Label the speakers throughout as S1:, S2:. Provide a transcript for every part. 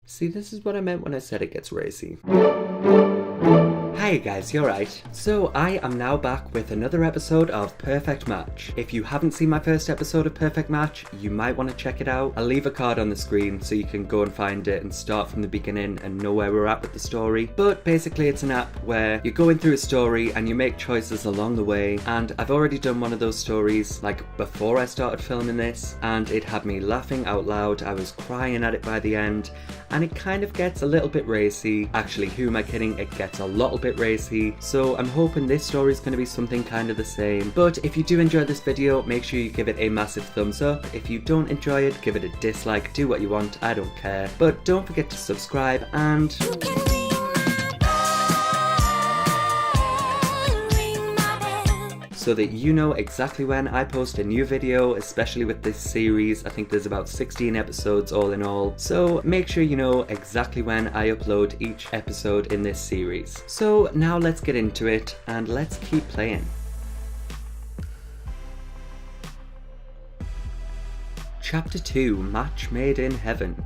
S1: See, this is what I meant when I said it gets racy. Hi guys, you're right. So I am now back with another episode of Perfect Match. If you haven't seen my first episode of Perfect Match, you might want to check it out. I'll leave a card on the screen so you can go and find it and start from the beginning and know where we're at with the story. But basically it's an app where you're going through a story and you make choices along the way, and I've already done one of those stories like before I started filming this, and it had me laughing out loud. I was crying at it by the end, and it kind of gets a little bit racy. Actually, who am I kidding? It gets a little bit racy, so I'm hoping this story is going to be something kind of the same. But if you do enjoy this video, make sure you give it a massive thumbs up. If you don't enjoy it, give it a dislike. Do what you want, I don't care. But don't forget to subscribe and... so that you know exactly when I post a new video, especially with this series. I think there's about 16 episodes all in all, so make sure you know exactly when I upload each episode in this series. So now let's get into it and let's keep playing. Chapter 2, Match Made in Heaven.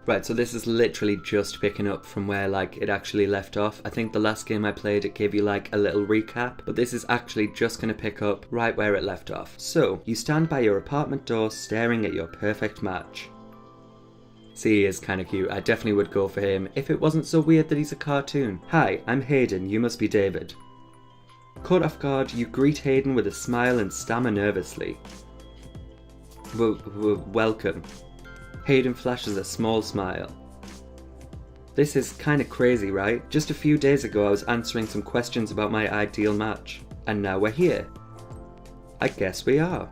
S1: Right, so this is literally just picking up from where it actually left off. I think the last game I played it gave you a little recap, but this is actually just going to pick up right where it left off. So, you stand by your apartment door staring at your perfect match. See, he is kind of cute. I definitely would go for him if it wasn't so weird that he's a cartoon. Hi, I'm Hayden, you must be David. Caught off guard, you greet Hayden with a smile and stammer nervously. Welcome. Hayden flashes a small smile. This is kinda crazy, right? Just a few days ago I was answering some questions about my ideal match, and now we're here. I guess we are.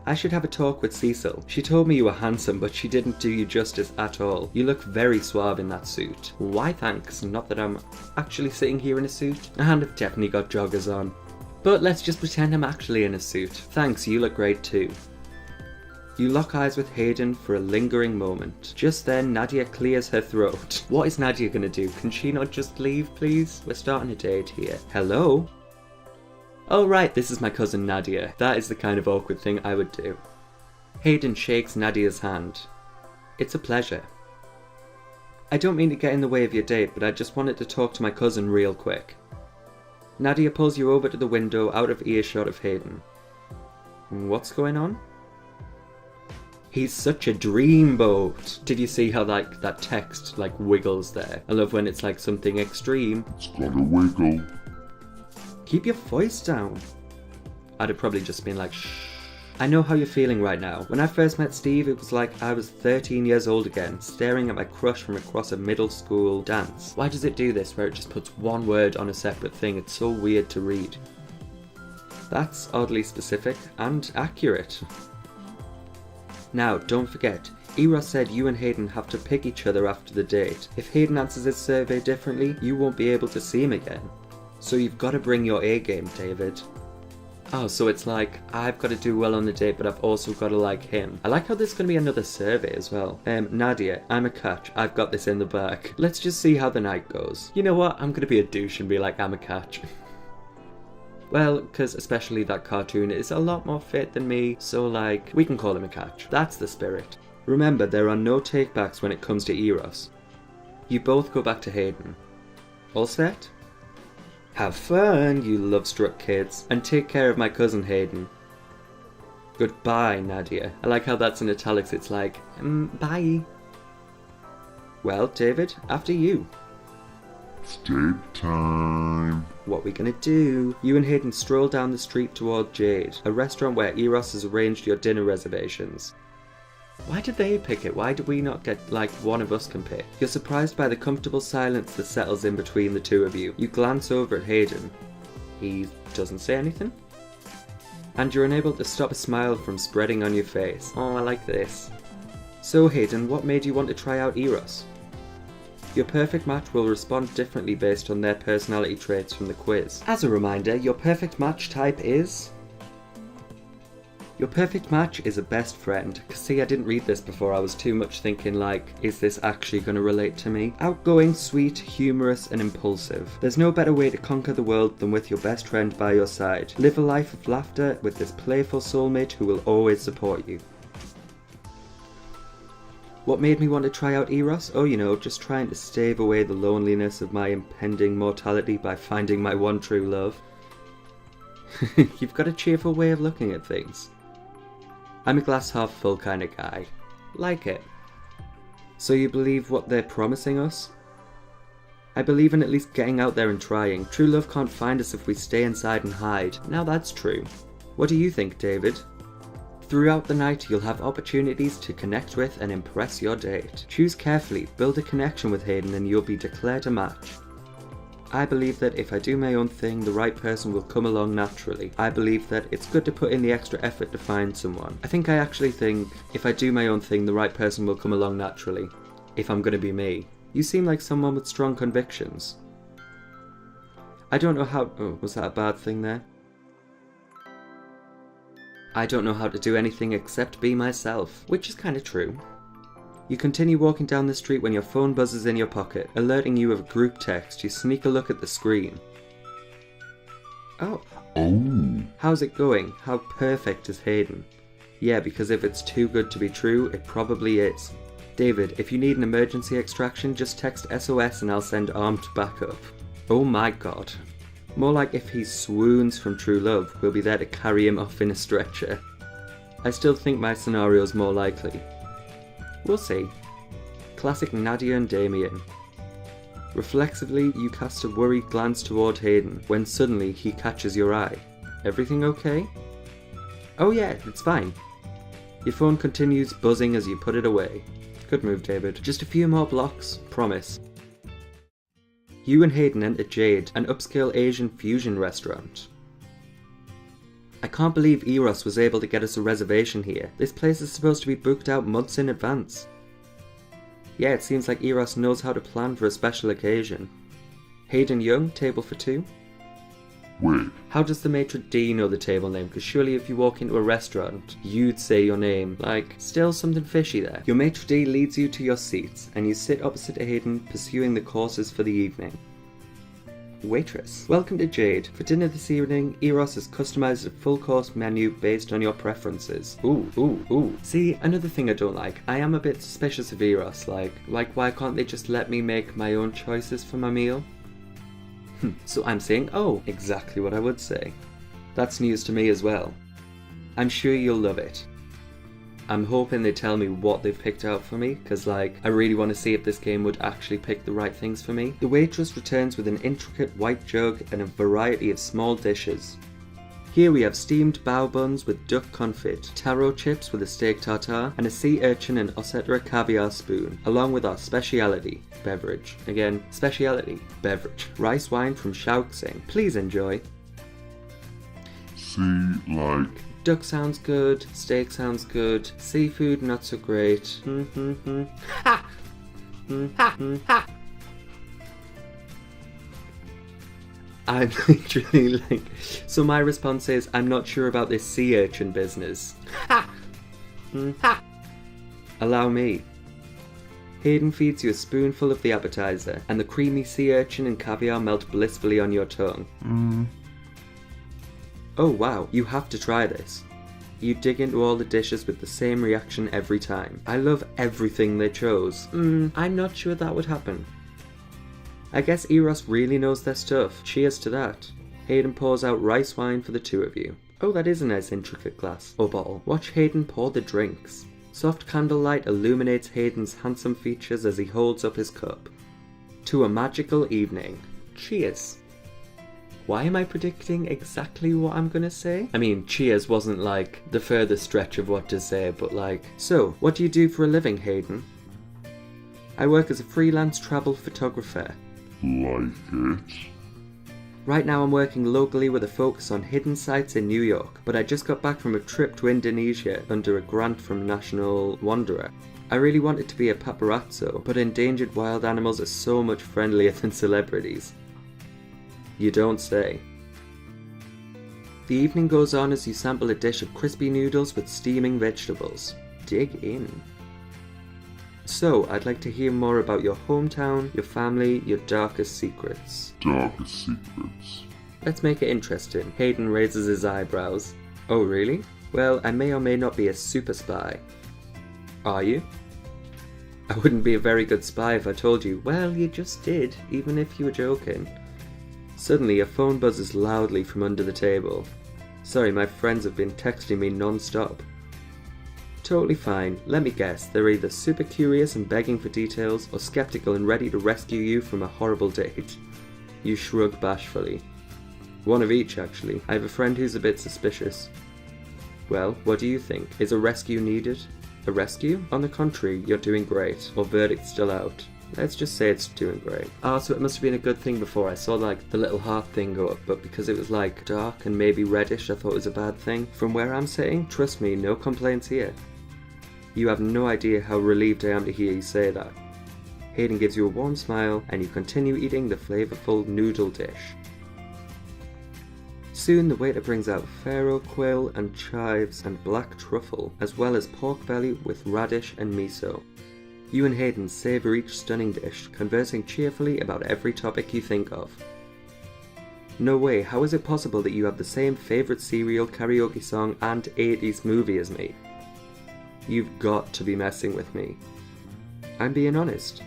S1: I should have a talk with Cecil. She told me you were handsome, but she didn't do you justice at all. You look very suave in that suit. Why thanks, not that I'm actually sitting here in a suit, and I've definitely got joggers on. But let's just pretend I'm actually in a suit. Thanks, you look great too. You lock eyes with Hayden for a lingering moment. Just then, Nadia clears her throat. What is Nadia gonna do? Can she not just leave, please? We're starting a date here. Hello? Oh right, this is my cousin Nadia. That is the kind of awkward thing I would do. Hayden shakes Nadia's hand. It's a pleasure. I don't mean to get in the way of your date, but I just wanted to talk to my cousin real quick. Nadia pulls you over to the window out of earshot of Hayden. What's going on? He's such a dreamboat. Did you see how that text wiggles there? I love when it's something extreme.
S2: It's gonna wiggle.
S1: Keep your voice down. I'd have probably just been shh. I know how you're feeling right now. When I first met Steve, it was like I was 13 years old again, staring at my crush from across a middle school dance. Why does it do this where it just puts one word on a separate thing? It's so weird to read. That's oddly specific and accurate. Now, don't forget, Eros said you and Hayden have to pick each other after the date. If Hayden answers his survey differently, you won't be able to see him again. So you've got to bring your A game, David. Oh, so it's I've got to do well on the date, but I've also got to like him. I like how there's going to be another survey as well. Nadia, I'm a catch. I've got this in the bag. Let's just see how the night goes. You know what? I'm going to be a douche and be I'm a catch. Well, because especially that cartoon is a lot more fit than me, so we can call him a catch. That's the spirit. Remember, there are no takebacks when it comes to Eros. You both go back to Hayden. All set? Have fun, you love-struck kids, and take care of my cousin Hayden. Goodbye, Nadia. I like how that's in italics, it's bye. Well, David, after you.
S2: Date time.
S1: What we gonna do? You and Hayden stroll down the street toward Jade, a restaurant where Eros has arranged your dinner reservations. Why did they pick it? Why do we not get one of us can pick? You're surprised by the comfortable silence that settles in between the two of you. You glance over at Hayden. He doesn't say anything? And you're unable to stop a smile from spreading on your face. Oh, I like this. So Hayden, what made you want to try out Eros? Your perfect match will respond differently based on their personality traits from the quiz. As a reminder, your perfect match type is... Your perfect match is a best friend. See, I didn't read this before. I was too much thinking is this actually going to relate to me? Outgoing, sweet, humorous, and impulsive. There's no better way to conquer the world than with your best friend by your side. Live a life of laughter with this playful soulmate who will always support you. What made me want to try out Eros? Oh, you know, just trying to stave away the loneliness of my impending mortality by finding my one true love. You've got a cheerful way of looking at things. I'm a glass half full kind of guy. Like it. So you believe what they're promising us? I believe in at least getting out there and trying. True love can't find us if we stay inside and hide. Now that's true. What do you think, David? Throughout the night, you'll have opportunities to connect with and impress your date. Choose carefully, build a connection with Hayden, and you'll be declared a match. I believe that if I do my own thing, the right person will come along naturally. I believe that it's good to put in the extra effort to find someone. I actually think if I do my own thing, the right person will come along naturally. If I'm gonna be me. You seem like someone with strong convictions. I don't know how... Oh, was that a bad thing there? I don't know how to do anything except be myself, which is kinda true. You continue walking down the street when your phone buzzes in your pocket, alerting you of a group text. You sneak a look at the screen. Oh. How's it going? How perfect is Hayden? Yeah, because if it's too good to be true, it probably is. David, if you need an emergency extraction, just text SOS and I'll send armed backup. Oh my god. More like if he swoons from true love, we'll be there to carry him off in a stretcher. I still think my scenario's more likely. We'll see. Classic Nadia and Damien. Reflexively, you cast a worried glance toward Hayden, when suddenly he catches your eye. Everything okay? Oh yeah, it's fine. Your phone continues buzzing as you put it away. Good move, David. Just a few more blocks, promise. You and Hayden enter Jade, an upscale Asian fusion restaurant. I can't believe Eros was able to get us a reservation here. This place is supposed to be booked out months in advance. Yeah, it seems like Eros knows how to plan for a special occasion. Hayden Young, table for two?
S2: Wait.
S1: How does the maitre d' know the table name? Because surely if you walk into a restaurant, you'd say your name. Like, still something fishy there. Your maitre d' leads you to your seats, and you sit opposite Hayden, pursuing the courses for the evening. Waitress. Welcome to Jade. For dinner this evening, Eros has customized a full course menu based on your preferences. Ooh. See, another thing I don't like. I am a bit suspicious of Eros. Like why can't they just let me make my own choices for my meal? So I'm saying, oh, exactly what I would say. That's news to me as well. I'm sure you'll love it. I'm hoping they tell me what they've picked out for me, because I really want to see if this game would actually pick the right things for me. The waitress returns with an intricate white jug and a variety of small dishes. Here we have steamed bao buns with duck confit, taro chips with a steak tartare, and a sea urchin and ossetra caviar spoon, along with our speciality beverage. Again, speciality beverage. Rice wine from Shaoxing. Please enjoy.
S2: See,
S1: Duck sounds good, steak sounds good, seafood not so great. I'm literally so my response is, I'm not sure about this sea urchin business. Allow me. Hayden feeds you a spoonful of the appetizer, and the creamy sea urchin and caviar melt blissfully on your tongue. Oh wow, you have to try this. You dig into all the dishes with the same reaction every time. I love everything they chose. I'm not sure that would happen. I guess Eros really knows their stuff. Cheers to that. Hayden pours out rice wine for the two of you. Oh, that is a nice intricate glass, or bottle. Watch Hayden pour the drinks. Soft candlelight illuminates Hayden's handsome features as he holds up his cup. To a magical evening. Cheers. Why am I predicting exactly what I'm gonna say? I mean, cheers wasn't the furthest stretch of what to say, but So, what do you do for a living, Hayden? I work as a freelance travel photographer.
S2: like it.
S1: Right now I'm working locally with a focus on hidden sites in New York, but I just got back from a trip to Indonesia under a grant from National Wanderer. I really wanted to be a paparazzo, but endangered wild animals are so much friendlier than celebrities. You don't say. The evening goes on as you sample a dish of crispy noodles with steaming vegetables. Dig in. So, I'd like to hear more about your hometown, your family, your darkest secrets.
S2: Darkest secrets.
S1: Let's make it interesting. Hayden raises his eyebrows. Oh really? Well, I may or may not be a super spy. Are you? I wouldn't be a very good spy if I told you, well, you just did, even if you were joking. Suddenly, a phone buzzes loudly from under the table. Sorry, my friends have been texting me non-stop. Totally fine, let me guess, they're either super curious and begging for details, or skeptical and ready to rescue you from a horrible date. You shrug bashfully. One of each, actually. I have a friend who's a bit suspicious. Well, what do you think? Is a rescue needed? A rescue? On the contrary, you're doing great. Or verdict still out. Let's just say it's doing great. Ah, so it must have been a good thing before. I saw like the little heart thing go up, but because it was like dark and maybe reddish, I thought it was a bad thing. From where I'm sitting, trust me, no complaints here. You have no idea how relieved I am to hear you say that. Hayden gives you a warm smile and you continue eating the flavourful noodle dish. Soon the waiter brings out farro quill and chives and black truffle, as well as pork belly with radish and miso. You and Hayden savour each stunning dish, conversing cheerfully about every topic you think of. No way, how is it possible that you have the same favourite cereal, karaoke song and 80s movie as me? You've got to be messing with me. I'm being honest.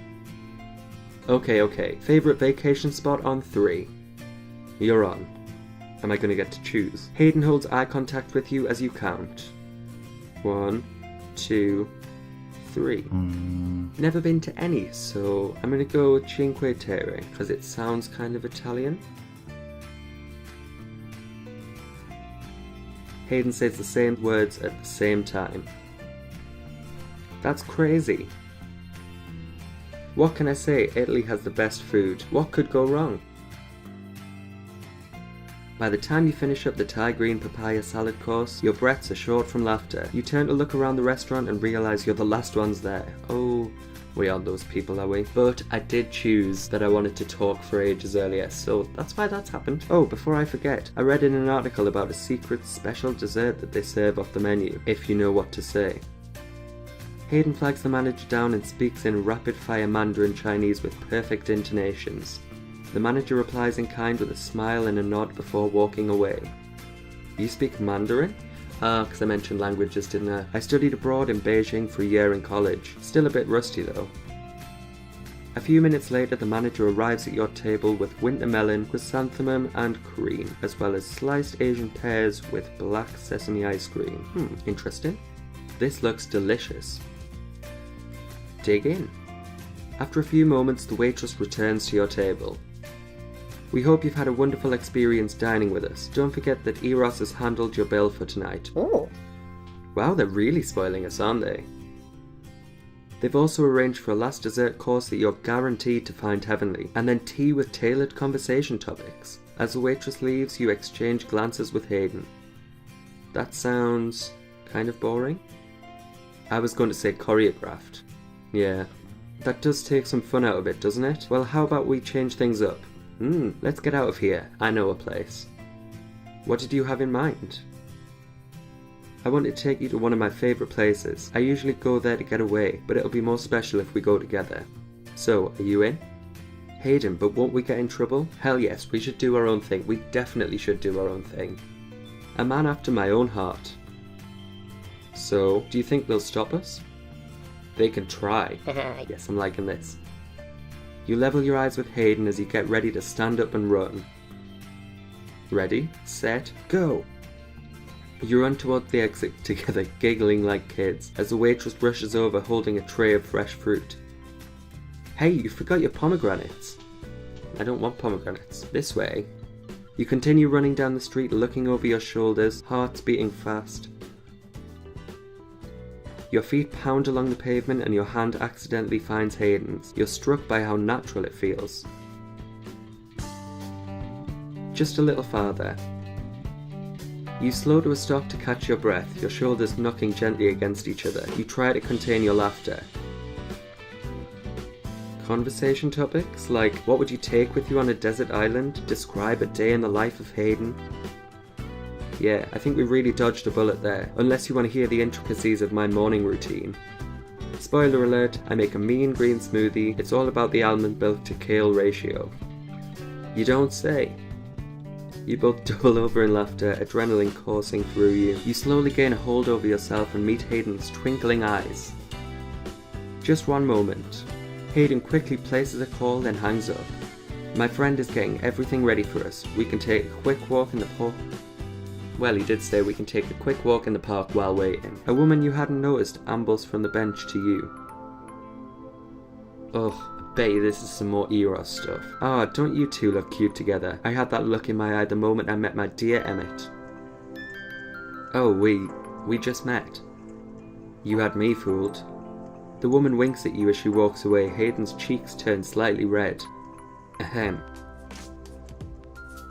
S1: Okay, favourite vacation spot on 3. You're on. Am I going to get to choose? Hayden holds eye contact with you as you count. 1, 2, 3. Never been to any, so I'm going to go Cinque Terre, because it sounds kind of Italian. Hayden says the same words at the same time. That's crazy. What can I say? Italy has the best food. What could go wrong? By the time you finish up the Thai green papaya salad course, your breaths are short from laughter. You turn to look around the restaurant and realise you're the last ones there. Oh, we aren't those people, are we? But I did choose that I wanted to talk for ages earlier, so that's why that's happened. Oh, before I forget, I read in an article about a secret special dessert that they serve off the menu, if you know what to say. Hayden flags the manager down and speaks in rapid-fire Mandarin Chinese with perfect intonations. The manager replies in kind with a smile and a nod before walking away. You speak Mandarin? Because I mentioned languages, didn't I? I studied abroad in Beijing for a year in college. Still a bit rusty though. A few minutes later, the manager arrives at your table with winter melon, chrysanthemum and cream, as well as sliced Asian pears with black sesame ice cream. Interesting. This looks delicious. Dig in. After a few moments, the waitress returns to your table. We hope you've had a wonderful experience dining with us. Don't forget that Eros has handled your bill for tonight.
S3: Oh.
S1: Wow, they're really spoiling us, aren't they? They've also arranged for a last dessert course that you're guaranteed to find heavenly, and then tea with tailored conversation topics. As the waitress leaves, you exchange glances with Hayden. That sounds kind of boring. I was going to say choreographed. Yeah, that does take some fun out of it, doesn't it? Well, how about we change things up? Let's get out of here. I know a place. What did you have in mind? I want to take you to one of my favourite places. I usually go there to get away, but it'll be more special if we go together. So, are you in? Hayden, but won't we get in trouble? Hell yes, we should do our own thing. We definitely should do our own thing. A man after my own heart. So, do you think they'll stop us? They can try. Yes, I'm liking this. You level your eyes with Hayden as you get ready to stand up and run. Ready, set, go! You run toward the exit together, giggling like kids, as the waitress rushes over holding a tray of fresh fruit. Hey, you forgot your pomegranates. I don't want pomegranates. This way. You continue running down the street, looking over your shoulders, hearts beating fast. Your feet pound along the pavement and your hand accidentally finds Hayden's. You're struck by how natural it feels. Just a little farther. You slow to a stop to catch your breath, your shoulders knocking gently against each other. You try to contain your laughter. Conversation topics like, what would you take with you on a desert island? Describe a day in the life of Hayden. Yeah, I think we really dodged a bullet there, unless you want to hear the intricacies of my morning routine. Spoiler alert, I make a mean green smoothie. It's all about the almond milk to kale ratio. You don't say. You both double over in laughter, adrenaline coursing through you. You slowly gain a hold over yourself and meet Hayden's twinkling eyes. Just one moment. Hayden quickly places a call, then hangs up. My friend is getting everything ready for us. We can take a quick walk in the park. Well, he did say we can take a quick walk in the park while waiting. A woman you hadn't noticed ambles from the bench to you. Ugh, I bet you this is some more Eros stuff. Ah, don't you two look cute together? I had that look in my eye the moment I met my dear Emmett. Oh, we just met. You had me fooled. The woman winks at you as she walks away. Hayden's cheeks turn slightly red. Ahem.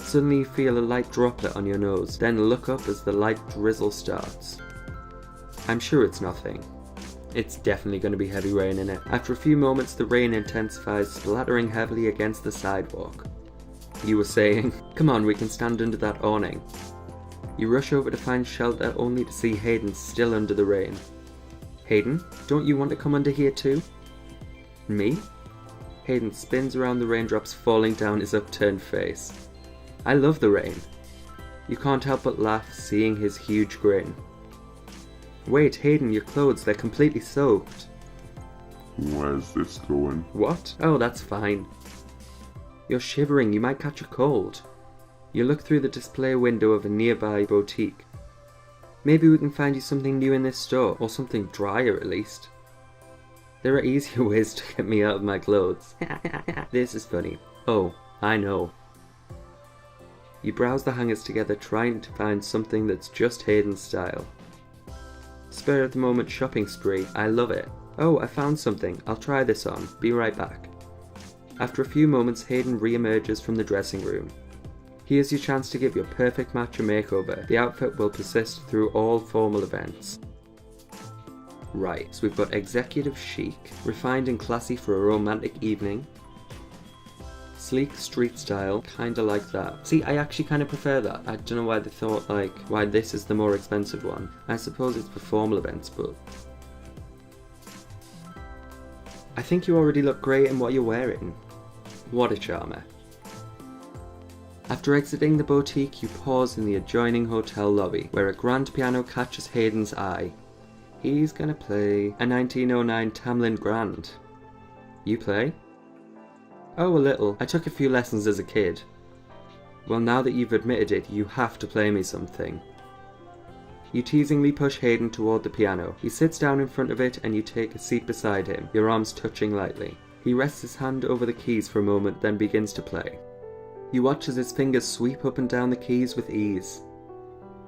S1: Suddenly you feel a light droplet on your nose, then look up as the light drizzle starts. I'm sure it's nothing. It's definitely going to be heavy rain in it. After a few moments the rain intensifies, splattering heavily against the sidewalk. You were saying, come on, we can stand under that awning. You rush over to find shelter only to see Hayden still under the rain. Hayden, don't you want to come under here too? Me? Hayden spins around the raindrops falling down his upturned face. I love the rain. You can't help but laugh seeing his huge grin. Wait, Hayden, your clothes, they're completely soaked.
S2: Where's this going?
S1: What? Oh, that's fine. You're shivering, you might catch a cold. You look through the display window of a nearby boutique. Maybe we can find you something new in this store, or something drier at least. There are easier ways to get me out of my clothes. This is funny. Oh, I know. You browse the hangers together trying to find something that's just Hayden's style. Spur of the moment shopping spree, I love it. Oh, I found something, I'll try this on, be right back. After a few moments Hayden re-emerges from the dressing room. Here's your chance to give your perfect match a makeover. The outfit will persist through all formal events. Right, so we've got executive chic, refined and classy for a romantic evening. Sleek street style, kinda like that. See, I actually kinda prefer that. I don't know why they thought, why this is the more expensive one. I suppose it's for formal events, but... I think you already look great in what you're wearing. What a charmer. After exiting the boutique, you pause in the adjoining hotel lobby, where a grand piano catches Hayden's eye. He's gonna play a 1909 Tamlin Grand. You play? Oh, a little. I took a few lessons as a kid. Well, now that you've admitted it, you have to play me something. You teasingly push Hayden toward the piano. He sits down in front of it and you take a seat beside him, your arms touching lightly. He rests his hand over the keys for a moment, then begins to play. You watch as his fingers sweep up and down the keys with ease.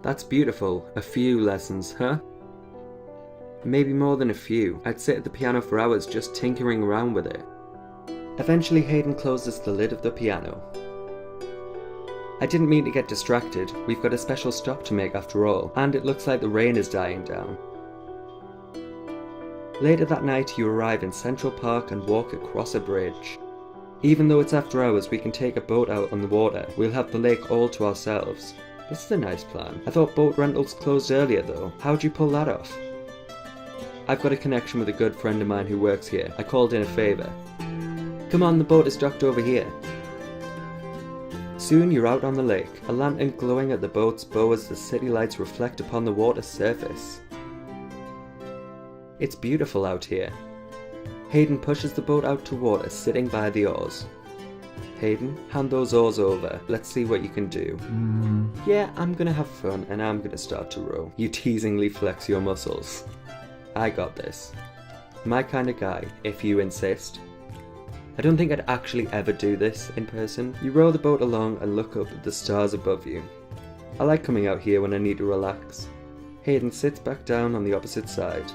S1: That's beautiful. A few lessons, huh? Maybe more than a few. I'd sit at the piano for hours just tinkering around with it. Eventually Hayden closes the lid of the piano. I didn't mean to get distracted. We've got a special stop to make after all, and it looks like the rain is dying down. Later that night you arrive in Central Park and walk across a bridge. Even though it's after hours, we can take a boat out on the water. We'll have the lake all to ourselves. This is a nice plan. I thought boat rentals closed earlier though. How'd you pull that off? I've got a connection with a good friend of mine who works here. I called in a favour. Come on, the boat is docked over here. Soon you're out on the lake, a lantern glowing at the boat's bow as the city lights reflect upon the water's surface. It's beautiful out here. Hayden pushes the boat out to water, sitting by the oars. Hayden, hand those oars over. Let's see what you can do. Yeah, I'm gonna have fun and I'm gonna start to row. You teasingly flex your muscles. I got this. My kind of guy, if you insist. I don't think I'd actually ever do this in person. You row the boat along and look up at the stars above you. I like coming out here when I need to relax. Hayden sits back down on the opposite side.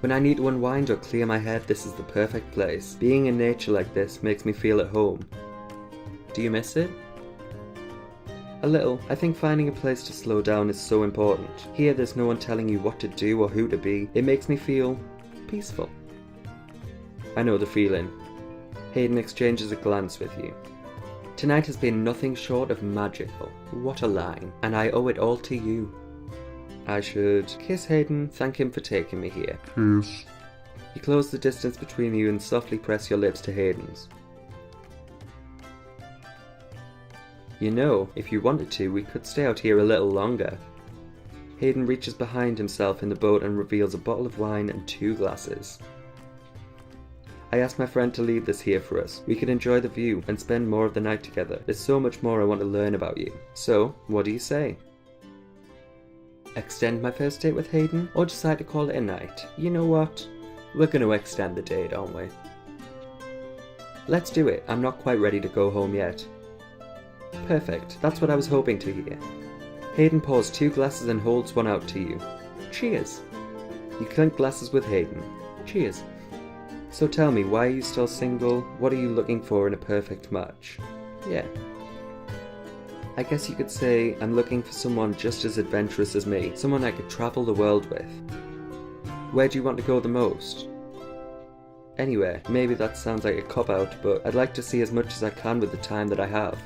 S1: When I need to unwind or clear my head, this is the perfect place. Being in nature like this makes me feel at home. Do you miss it? A little. I think finding a place to slow down is so important. Here there's no one telling you what to do or who to be. It makes me feel peaceful. I know the feeling. Hayden exchanges a glance with you. Tonight has been nothing short of magical. What a line. And I owe it all to you. I should kiss Hayden, thank him for taking me here.
S2: Kiss.
S1: You close the distance between you and softly press your lips to Hayden's. You know, if you wanted to, we could stay out here a little longer. Hayden reaches behind himself in the boat and reveals a bottle of wine and 2 glasses. I asked my friend to leave this here for us. We could enjoy the view and spend more of the night together. There's so much more I want to learn about you. So, what do you say? Extend my first date with Hayden, or decide to call it a night? You know what? We're going to extend the date, aren't we? Let's do it. I'm not quite ready to go home yet. Perfect. That's what I was hoping to hear. Hayden pours 2 glasses and holds one out to you. Cheers. You clink glasses with Hayden. Cheers. So tell me, why are you still single? What are you looking for in a perfect match? Yeah. I guess you could say I'm looking for someone just as adventurous as me, someone I could travel the world with. Where do you want to go the most? Anywhere. Maybe that sounds like a cop-out, but I'd like to see as much as I can with the time that I have.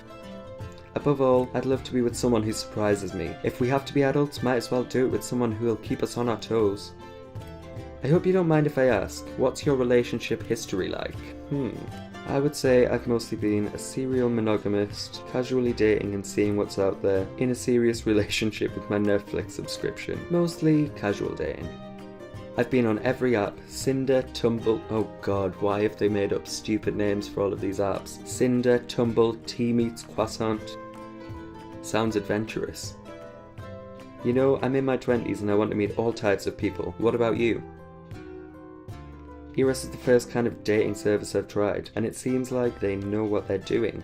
S1: Above all, I'd love to be with someone who surprises me. If we have to be adults, might as well do it with someone who will keep us on our toes. I hope you don't mind if I ask, what's your relationship history like? I would say I've mostly been a serial monogamist, casually dating and seeing what's out there, in a serious relationship with my Netflix subscription. Mostly casual dating. I've been on every app, Cinder, Tumble, oh god, why have they made up stupid names for all of these apps? Cinder, Tumble, Tea Meets Croissant. Sounds adventurous. You know, I'm in my 20s and I want to meet all types of people. What about you? Eros is the first kind of dating service I've tried, and it seems like they know what they're doing.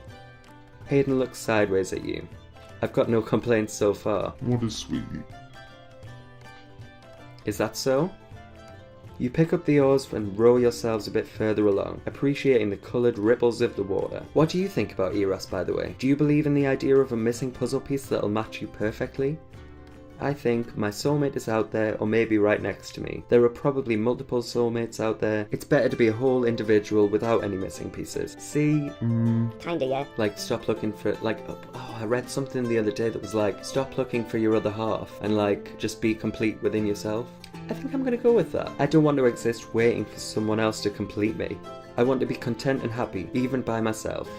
S1: Hayden looks sideways at you. I've got no complaints so far.
S2: What a sweetie.
S1: Is that so? You pick up the oars and row yourselves a bit further along, appreciating the coloured ripples of the water. What do you think about Eros, by the way? Do you believe in the idea of a missing puzzle piece that'll match you perfectly? I think my soulmate is out there, or maybe right next to me. There are probably multiple soulmates out there. It's better to be a whole individual without any missing pieces. See?
S3: Kinda, yeah.
S1: Like, stop looking for, like, oh, I read something the other day that was like, stop looking for your other half, and like, just be complete within yourself. I think I'm gonna go with that. I don't want to exist waiting for someone else to complete me. I want to be content and happy, even by myself.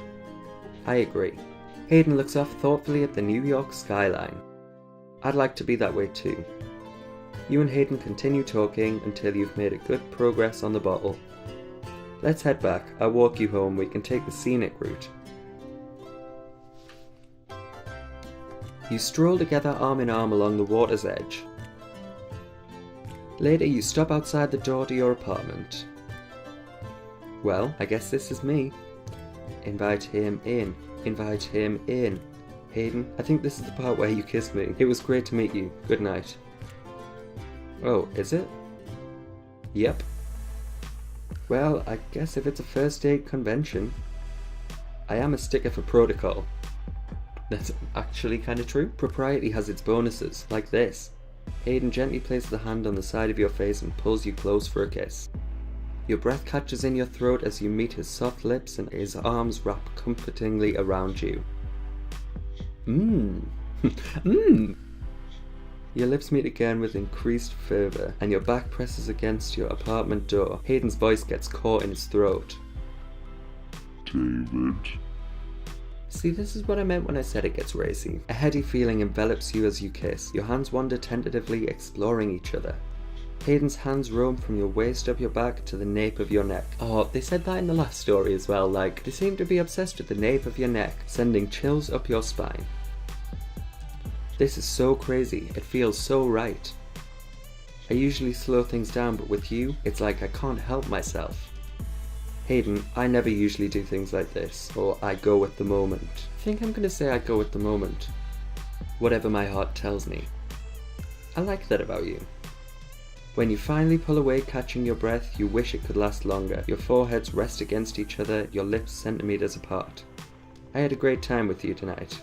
S1: I agree. Hayden looks off thoughtfully at the New York skyline. I'd like to be that way too. You and Hayden continue talking until you've made a good progress on the bottle. Let's head back. I'll walk you home. We can take the scenic route. You stroll together arm in arm along the water's edge. Later you stop outside the door to your apartment. Well, I guess this is me. Invite him in. Invite him in. Hayden, I think this is the part where you kissed me. It was great to meet you. Good night. Oh, is it? Yep. Well, I guess if it's a first date convention. I am a sticker for protocol. That's actually kind of true. Propriety has its bonuses, like this. Hayden gently places a hand on the side of your face and pulls you close for a kiss. Your breath catches in your throat as you meet his soft lips and his arms wrap comfortingly around you. Your lips meet again with increased fervour, and your back presses against your apartment door. Hayden's voice gets caught in his throat.
S2: David.
S1: See, this is what I meant when I said it gets racy. A heady feeling envelops you as you kiss. Your hands wander tentatively, exploring each other. Hayden's hands roam from your waist up your back to the nape of your neck. Oh, they said that in the last story as well, like, they seem to be obsessed with the nape of your neck, sending chills up your spine. This is so crazy, it feels so right. I usually slow things down, but with you, it's like I can't help myself. Hayden, I never usually do things like this, or I go with the moment. I think I'm gonna say I go with the moment. Whatever my heart tells me. I like that about you. When you finally pull away, catching your breath, you wish it could last longer. Your foreheads rest against each other, your lips centimeters apart. I had a great time with you tonight.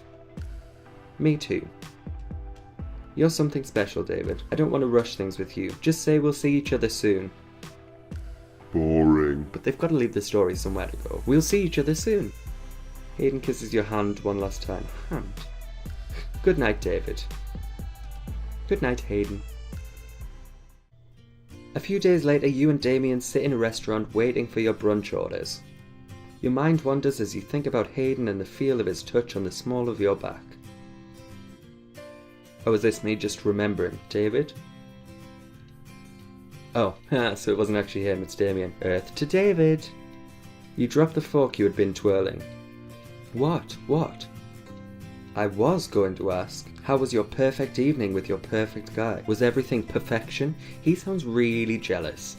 S1: Me too. You're something special, David. I don't want to rush things with you. Just say we'll see each other soon.
S2: Boring.
S1: But they've got to leave the story somewhere to go. We'll see each other soon. Hayden kisses your hand one last time. Hand. Good night, David. Good night, Hayden. A few days later, you and Damien sit in a restaurant waiting for your brunch orders. Your mind wanders as you think about Hayden and the feel of his touch on the small of your back. Oh, is this me just remembering? David? Oh, so it wasn't actually him, it's Damien. Earth to David. You dropped the fork you had been twirling. What? What? I was going to ask, how was your perfect evening with your perfect guy? Was everything perfection? He sounds really jealous.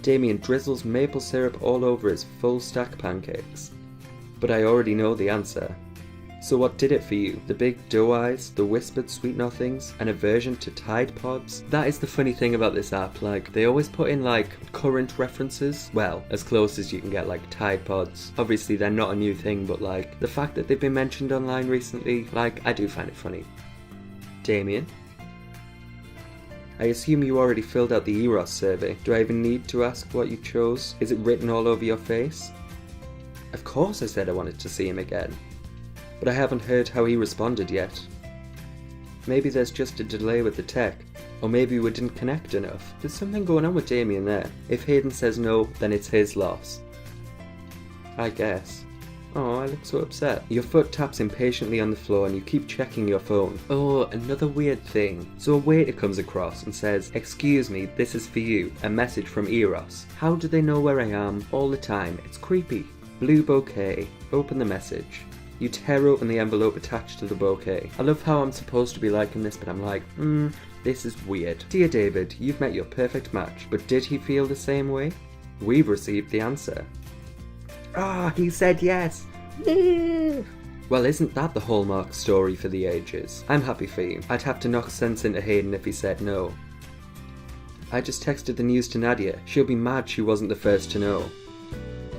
S1: Damien drizzles maple syrup all over his full stack pancakes. But I already know the answer. So what did it for you? The big doe eyes, the whispered sweet nothings, an aversion to Tide Pods? That is the funny thing about this app, like, they always put in, like, current references. Well, as close as you can get, like, Tide Pods. Obviously, they're not a new thing, but, like, the fact that they've been mentioned online recently, like, I do find it funny. Damien? I assume you already filled out the Eros survey. Do I even need to ask what you chose? Is it written all over your face? Of course I said I wanted to see him again. But I haven't heard how he responded yet. Maybe there's just a delay with the tech, or maybe we didn't connect enough. There's something going on with Damien there. If Hayden says no, then it's his loss. I guess. Oh, I look so upset. Your foot taps impatiently on the floor and you keep checking your phone. Oh, another weird thing. So a waiter comes across and says, "Excuse me, this is for you. A message from Eros." How do they know where I am all the time? It's creepy. Blue bouquet. Open the message. You tear open the envelope attached to the bouquet. I love how I'm supposed to be liking this, but I'm like, this is weird. Dear David, you've met your perfect match, but did he feel the same way? We've received the answer. Ah, he said yes! Well, isn't that the Hallmark story for the ages? I'm happy for you. I'd have to knock sense into Hayden if he said no. I just texted the news to Nadia. She'll be mad she wasn't the first to know.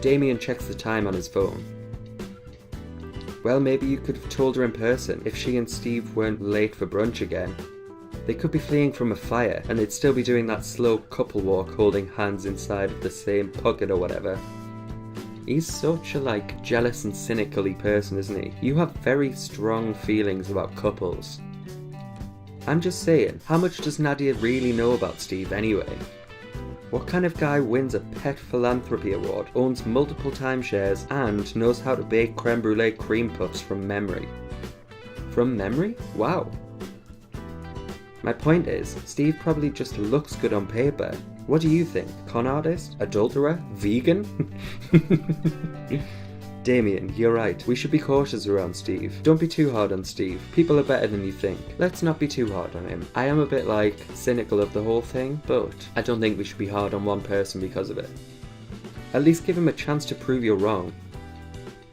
S1: Damien checks the time on his phone. Well, maybe you could have told her in person if she and Steve weren't late for brunch again. They could be fleeing from a fire, and they'd still be doing that slow couple walk holding hands inside of the same pocket or whatever. He's such a, like, jealous and cynical-y person, isn't he? You have very strong feelings about couples. I'm just saying, how much does Nadia really know about Steve anyway? What kind of guy wins a pet philanthropy award, owns multiple timeshares, and knows how to bake creme brulee cream puffs from memory? From memory? Wow. My point is, Steve probably just looks good on paper. What do you think? Con artist? Adulterer? Vegan? Damien, you're right. We should be cautious around Steve. Don't be too hard on Steve. People are better than you think. Let's not be too hard on him. I am a bit, like, cynical of the whole thing, but I don't think we should be hard on one person because of it. At least give him a chance to prove you're wrong.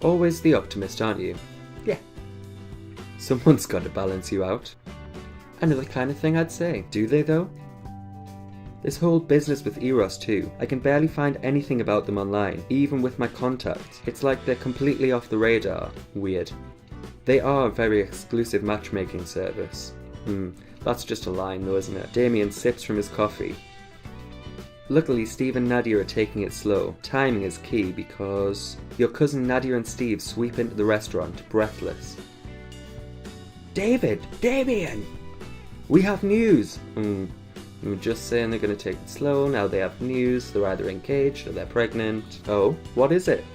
S1: Always the optimist, aren't you? Yeah. Someone's got to balance you out. Another kind of thing I'd say. Do they, though? This whole business with Eros too, I can barely find anything about them online, even with my contacts. It's like they're completely off the radar. Weird. They are a very exclusive matchmaking service. That's just a line though, isn't it? Damien sips from his coffee. Luckily, Steve and Nadia are taking it slow. Timing is key because your cousin Nadia and Steve sweep into the restaurant, breathless. David! Damien! We have news! We were just saying they're going to take it slow, now they have news, they're either engaged or they're pregnant. Oh, what is it?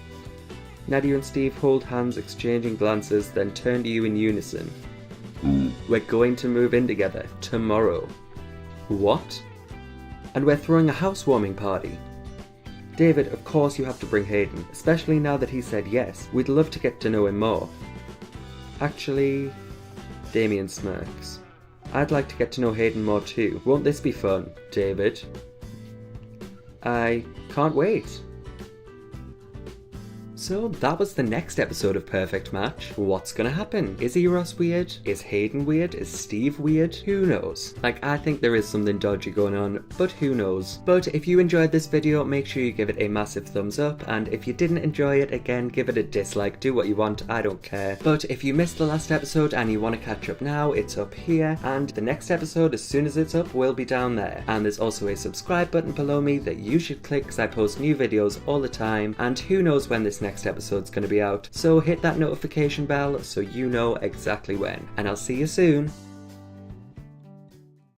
S1: Nadia and Steve hold hands, exchanging glances, then turn to you in unison. We're going to move in together, tomorrow. What? And we're throwing a housewarming party. David, of course you have to bring Hayden, especially now that he said yes. We'd love to get to know him more. Actually, Damien smirks. I'd like to get to know Hayden more too. Won't this be fun, David? I can't wait. So that was the next episode of Perfect Match. What's gonna happen? Is Eros weird? Is Hayden weird? Is Steve weird? Who knows? Like, I think there is something dodgy going on, but who knows? But if you enjoyed this video, make sure you give it a massive thumbs up, and if you didn't enjoy it, again, give it a dislike. Do what you want, I don't care. But if you missed the last episode and you want to catch up now, it's up here, and the next episode, as soon as it's up, will be down there. And there's also a subscribe button below me that you should click because I post new videos all the time, and who knows when this next episode's going to be out, so hit that notification bell so you know exactly when, and I'll see you soon.